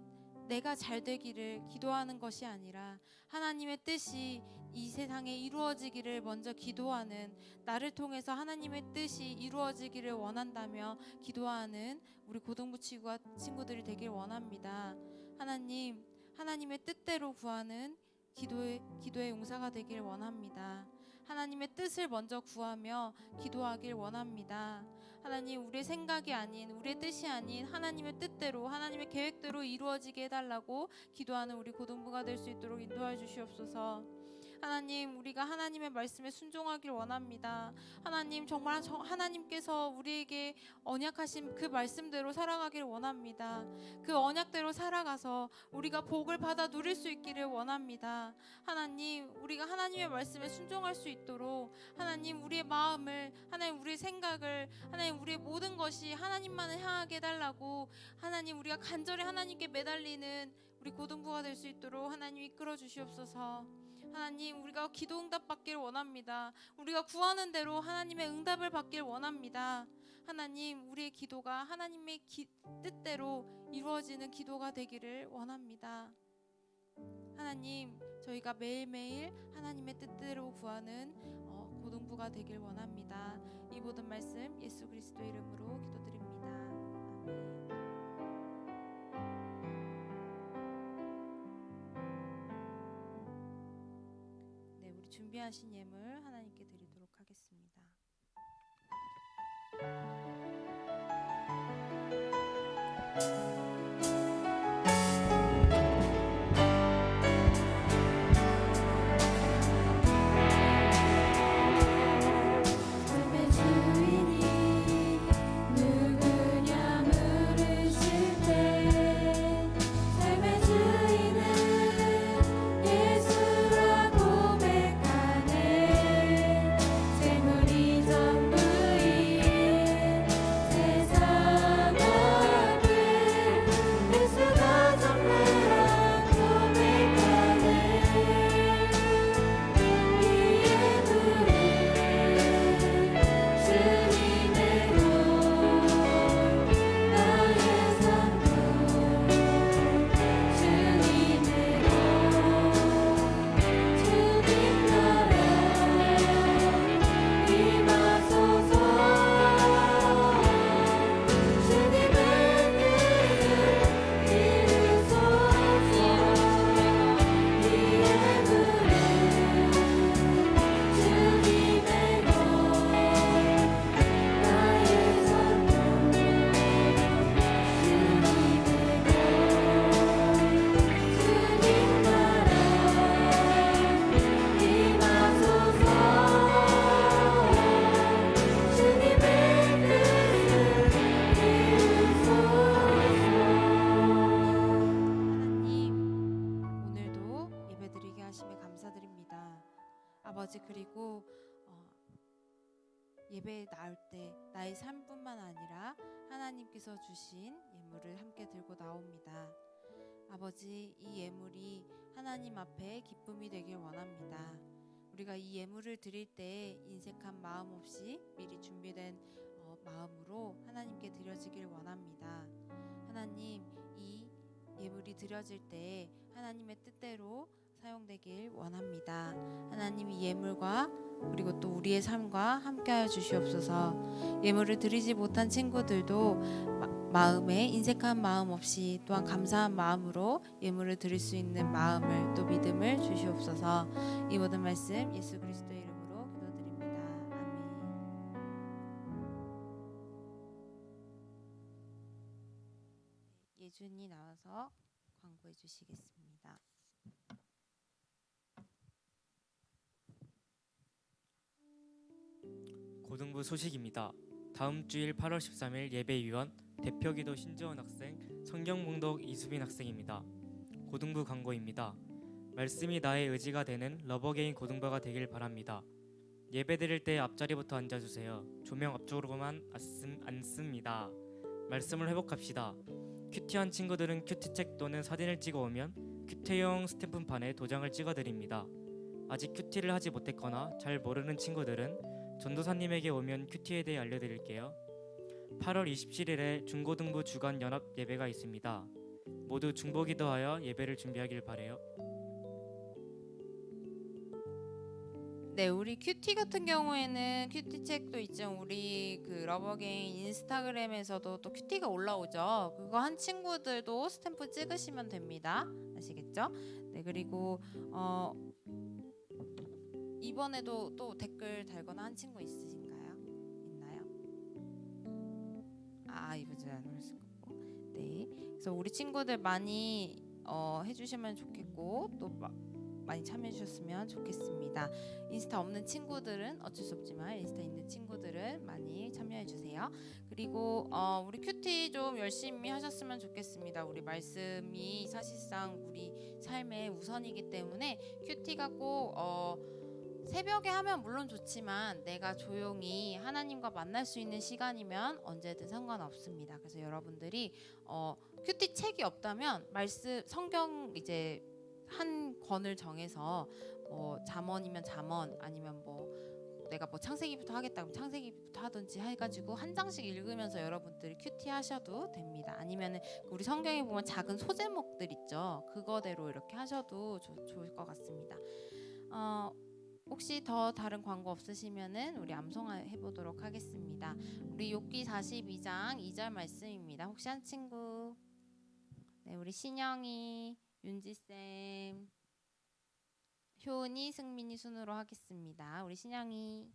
내가 잘 되기를 기도하는 것이 아니라 하나님의 뜻이 이 세상에 이루어지기를 먼저 기도하는, 나를 통해서 하나님의 뜻이 이루어지기를 원한다며 기도하는 우리 고등부 친구들이 되길 원합니다. 하나님, 하나님의 뜻대로 구하는 기도의 용사가 되길 원합니다. 하나님의 뜻을 먼저 구하며 기도하길 원합니다. 하나님, 우리의 생각이 아닌, 우리의 뜻이 아닌 하나님의 뜻대로, 하나님의 계획대로 이루어지게 해달라고 기도하는 우리 고등부가 될 수 있도록 인도하여 주시옵소서. 하나님, 우리가 하나님의 말씀에 순종하길 원합니다. 하나님, 정말 하나님께서 우리에게 언약하신 그 말씀대로 살아가길 원합니다. 그 언약대로 살아가서 우리가 복을 받아 누릴 수 있기를 원합니다. 하나님, 우리가 하나님의 말씀에 순종할 수 있도록 하나님, 우리의 마음을, 하나님, 우리의 생각을, 하나님, 우리의 모든 것이 하나님만을 향하게 해달라고 하나님, 우리가 간절히 하나님께 매달리는 우리 고등부가 될 수 있도록 하나님 이끌어 주시옵소서. 하나님, 우리가 기도 응답 받길 원합니다. 우리가 구하는 대로 하나님의 응답을 받길 원합니다. 하나님, 우리의 기도가 하나님의 뜻대로 이루어지는 기도가 되기를 원합니다. 하나님, 저희가 매일매일 하나님의 뜻대로 구하는 고등부가 되길 원합니다. 이 모든 말씀 예수 그리스도 이름으로 기도드립니다. 아멘. 준비하신 예물 하나님께 드리도록 하겠습니다. 삶의 주인이 누구냐 물으실 때 삶의 주인은 예수라고 재물이 전부인 세상 앞을 예수가 전부라 고백하는 이 예물은 주님의 것 나의 선물 주님의 것 주님 나라 임하소서 주님의 뜻을 이루소서 이 예물은 주님의 것 나의 선물 주님의 것 주님 나라 임하소서 주님의 하나님, 오늘도 예배드리게 하심에 감사드립니다. 아버지, 그리고 예배에 나올 때 나의 삶뿐만 아니라 하나님께서 주신 예물을 함께 들고 나옵니다. 아버지, 이 예물이 하나님 앞에 기쁨이 되길 원합니다. 우리가 이 예물을 드릴 때 인색한 마음 없이 미리 준비된 마음으로 하나님께 드려지길 원합니다. 하나님, 이 예물이 드려질 때 하나님의 뜻대로 사용되길 원합니다. 하나님이 예물과 그리고 또 우리의 삶과 함께하여 주시옵소서. 예물을 드리지 못한 친구들도 마음에 인색한 마음 없이 또한 감사한 마음으로 예물을 드릴 수 있는 마음을 또 믿음을 주시옵소서. 이 모든 말씀 예수 그리스도의 이름으로 기도드립니다. 아멘. 예준이 나와서 광고해 주시겠습니다. 고등부 소식입니다. 다음 주일 8월 13일 예배위원 대표기도 신지원 학생, 성경봉독 이수빈 학생입니다. 고등부 광고입니다. 말씀이 나의 의지가 되는 러버게인 고등부가 되길 바랍니다. 예배드릴 때 앞자리부터 앉아주세요. 조명 앞쪽으로만 앉습니다. 말씀을 회복합시다. 큐티한 친구들은 큐티책 또는 사진을 찍어 오면 큐티용 스탬프판에 도장을 찍어드립니다. 아직 큐티를 하지 못했거나 잘 모르는 친구들은 전도사님에게 오면 큐티에 대해 알려드릴게요. 8월 27일에 중고등부 주간 연합 예배가 있습니다. 모두 중보기도하여 예배를 준비하길 바래요. 네, 우리 큐티 같은 경우에는 큐티 책도 있죠. 우리 그 러버게인 인스타그램에서도 또 큐티가 올라오죠. 그거 한 친구들도 스탬프 찍으시면 됩니다. 아시겠죠? 네, 그리고 이번에도 또 댓글 달거나 한 친구 있으신가요? 있나요? 이번 주에 안 올 수가 없고. 네, 그래서 우리 친구들 많이 해주시면 좋겠고 또 많이 참여해 주셨으면 좋겠습니다. 인스타 없는 친구들은 어쩔 수 없지만 인스타 있는 친구들은 많이 참여해 주세요. 그리고 우리 큐티 좀 열심히 하셨으면 좋겠습니다. 우리 말씀이 사실상 우리 삶의 우선이기 때문에 큐티가 꼭 새벽에 하면 물론 좋지만 내가 조용히 하나님과 만날 수 있는 시간이면 언제든 상관없습니다. 그래서 여러분들이 큐티 책이 없다면 말씀 성경 이제 한 권을 정해서 잠언이면 잠언 아니면 내가 창세기부터 하겠다 그럼 창세기부터 하든지 해가지고 한 장씩 읽으면서 여러분들이 큐티 하셔도 됩니다. 아니면은 우리 성경에 보면 작은 소제목들 있죠. 그거대로 이렇게 하셔도 좋을 것 같습니다. 혹시 더 다른 광고 없으시면은 우리 암송해 보도록 하겠습니다. 우리 욥기 42장 2절 말씀입니다. 혹시 한 친구? 네, 우리 신영이, 윤지쌤, 효은이, 승민이 순으로 하겠습니다. 우리 신영이.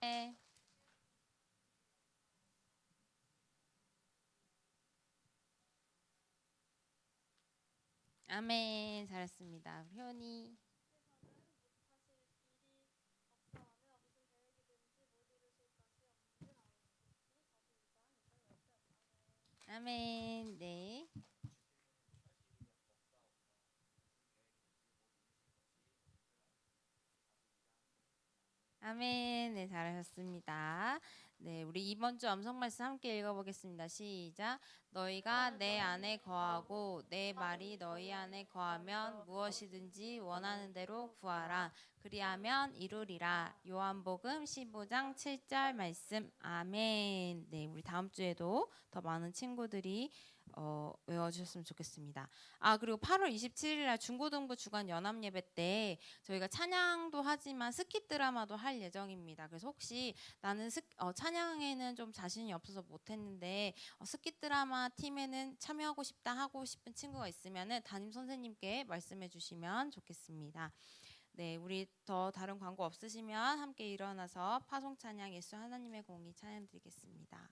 네. 아멘. 잘했습니다. 우리 효은이. 아멘. 네. 아멘. 네, 잘하셨습니다. 네, 우리 이번 주 암송 말씀 함께 읽어보겠습니다. 시작. 너희가 내 안에 거하고 내 말이 너희 안에 거하면 무엇이든지 원하는 대로 구하라. 그리하면 이루리라. 요한복음 15장 7절 말씀. 아멘. 네, 우리 다음 주에도 더 많은 친구들이 외워주셨으면 좋겠습니다. 그리고 8월 27일 날 중고등부 주간 연합 예배 때 저희가 찬양도 하지만 스킷 드라마도 할 예정입니다. 그래서 혹시 나는 찬양에는 좀 자신이 없어서 못했는데 스킷 드라마 팀에는 참여하고 싶다 하고 싶은 친구가 있으면은 담임 선생님께 말씀해 주시면 좋겠습니다. 네, 우리 더 다른 광고 없으시면 함께 일어나서 파송 찬양 예수 하나님의 공의 찬양 드리겠습니다.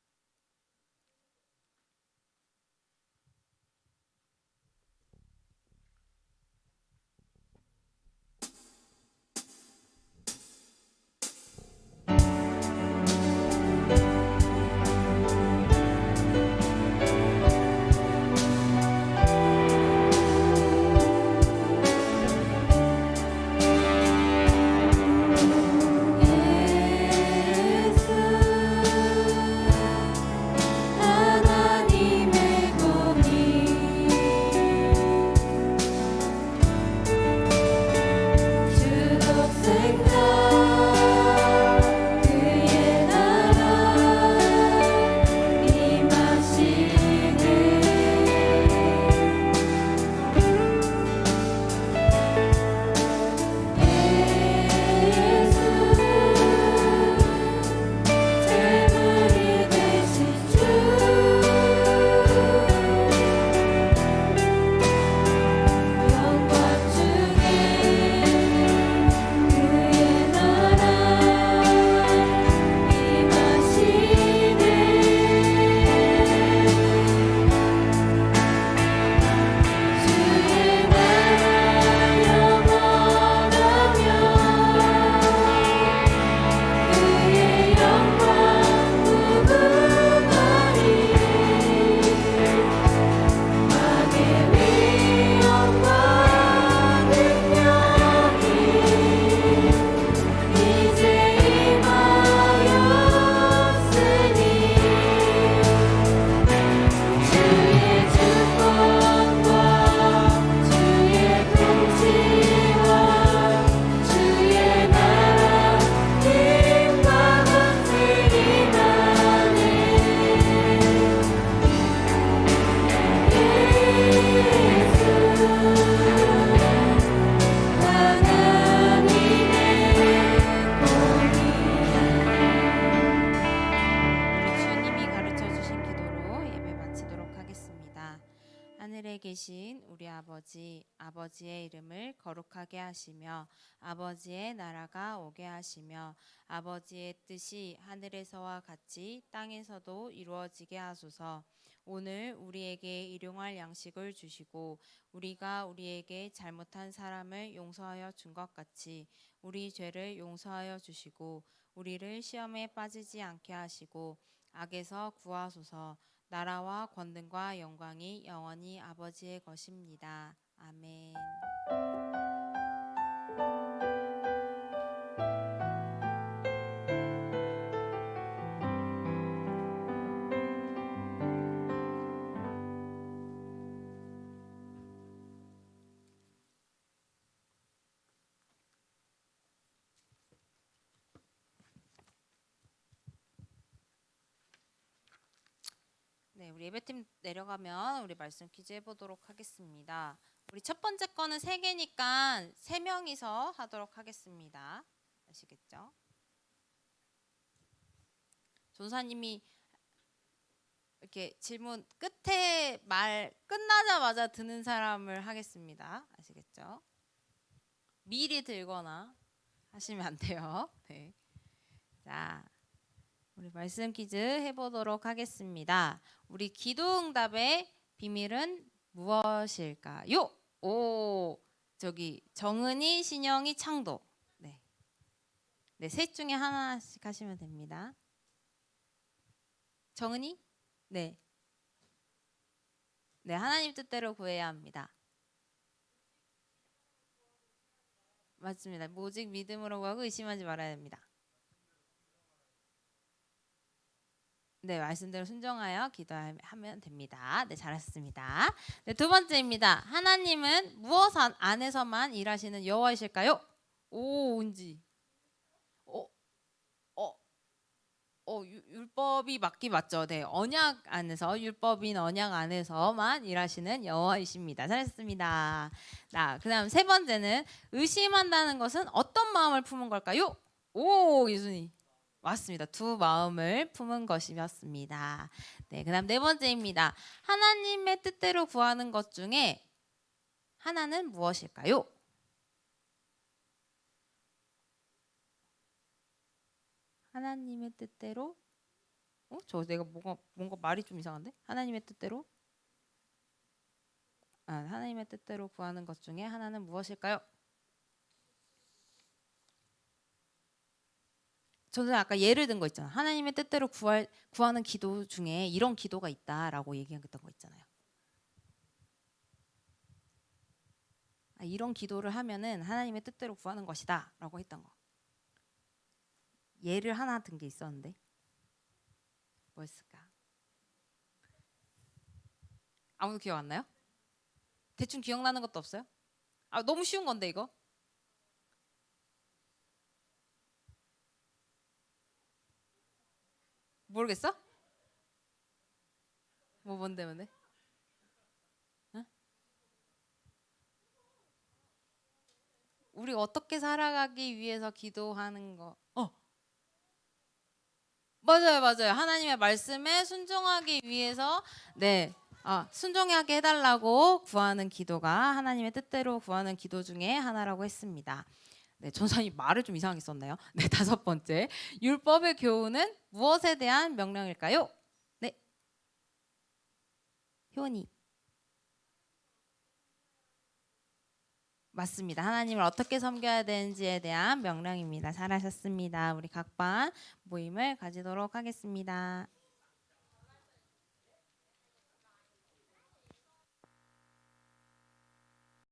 예수 하늘에 계신 우리 아버지, 아버지의 이름을 거룩하게 하시며 아버지의 나라가 오게 하시며 아버지의 뜻이 하늘에서와 같이 땅에서도 이루어지게 하소서. 오늘 우리에게 일용할 양식을 주시고 우리가 우리에게 잘못한 사람을 용서하여 준 것 같이 우리 죄를 용서하여 주시고 우리를 시험에 빠지지 않게 하시고 악에서 구하소서. 나라와 권능과 영광이 영원히 아버지의 것입니다. 아멘. 네, 우리 예배팀 내려가면 우리 말씀 퀴즈 해보도록 하겠습니다. 우리 첫 번째 거는 3개니까 3명이서 하도록 하겠습니다. 아시겠죠? 전사님이 이렇게 질문 끝에 말 끝나자마자 드는 사람을 하겠습니다. 아시겠죠? 미리 들거나 하시면 안 돼요. 네. 자, 우리 말씀 퀴즈 해보도록 하겠습니다. 우리 기도응답의 비밀은 무엇일까요? 오, 저기 정은이, 신영이, 창도. 네, 네, 셋 중에 하나씩 하시면 됩니다. 정은이? 네, 네, 하나님 뜻대로 구해야 합니다. 맞습니다. 오직 믿음으로 구하고 의심하지 말아야 됩니다. 네, 말씀대로 순종하여 기도하면 됩니다. 네, 잘하셨습니다. 네, 두 번째입니다. 하나님은 무엇 안에서만 일하시는 여호와이실까요? 오, 은지. 율법이 맞기 맞죠? 네, 언약 안에서 율법인 언약 안에서만 일하시는 여호와이십니다. 잘했습니다. 자, 그다음 세 번째는 의심한다는 것은 어떤 마음을 품은 걸까요? 오, 예순이. 맞습니다. 두 마음을 품은 것이었습니다. 네, 그다음 네 번째입니다. 하나님의 뜻대로 구하는 것 중에 하나는 무엇일까요? 하나님의 뜻대로? 저 내가 뭔가 말이 좀 이상한데? 하나님의 뜻대로? 하나님의 뜻대로 구하는 것 중에 하나는 무엇일까요? 저는 아까 예를 든 거 있잖아요. 하나님의 뜻대로 구하는 기도 중에 이런 기도가 있다라고 얘기했던 거 있잖아요. 이런 기도를 하면은 하나님의 뜻대로 구하는 것이다라고 했던 거. 예를 하나 든 게 있었는데 뭐였을까? 아무도 기억 안 나요? 대충 기억나는 것도 없어요? 너무 쉬운 건데 이거. 모르겠어? 뭔데? 응? 우리 어떻게 살아가기 위해서 기도하는 거. 맞아요. 하나님의 말씀에 순종하기 위해서 순종하게 해달라고 구하는 기도가 하나님의 뜻대로 구하는 기도 중에 하나라고 했습니다. 네, 전사님 말을 좀 이상하게 썼나요? 네, 다섯 번째. 율법의 교훈은 무엇에 대한 명령일까요? 네. 효니. 맞습니다. 하나님을 어떻게 섬겨야 되는지에 대한 명령입니다. 잘하셨습니다. 우리 각반 모임을 가지도록 하겠습니다.